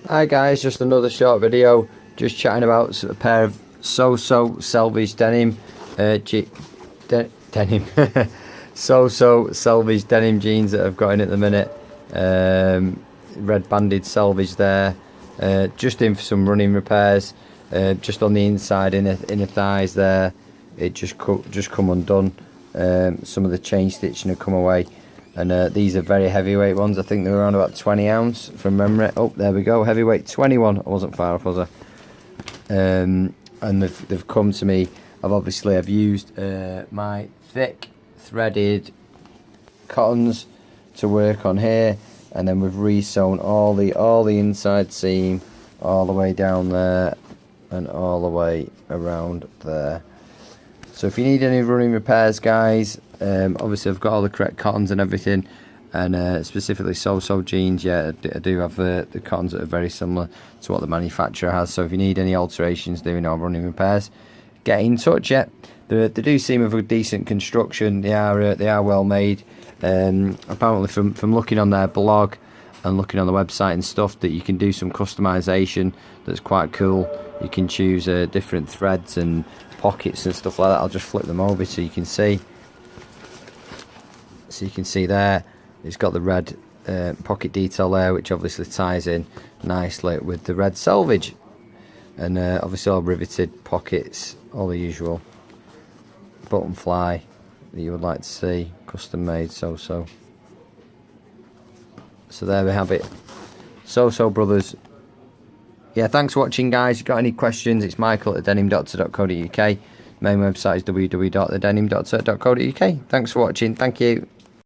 Hi guys, just another short video, just chatting about a pair of Soso selvage denim, denim, Soso selvage denim jeans that I've got in at the minute. Red banded selvage there, just in for some running repairs, just on the inside inner thighs there, it just come undone. Some of the chain stitching had come away. And these are very heavyweight ones. I think they're around about 20 ounce from memory. Oh, there we go, heavyweight 21. I wasn't far off, was I? And they've come to me. I've used my thick threaded cottons to work on here, and then we've re-sewn all the inside seam all the way down there and all the way around there. So if you need any running repairs, guys, obviously I've got all the correct cottons and everything, and specifically Soso jeans. Yeah, I do have the cottons that are very similar to what the manufacturer has. So if you need any alterations doing our running repairs, get in touch. Yeah, they do seem of a decent construction. They are well made. Apparently from looking on their blog and looking on the website and stuff, that you can do some customization that's quite cool. You can choose different threads and pockets and stuff like that. I'll just flip them over so you can see. So you can see there, it's got the red pocket detail there, which obviously ties in nicely with the red selvage, and obviously all riveted pockets, all the usual button fly that you would like to see, custom made Soso. So there we have it, Soso brothers. Yeah, thanks for watching, guys. If you've got any questions, it's michael@denimdoctor.co.uk. Main website is www.thedenimdoctor.co.uk. Thanks for watching. Thank you.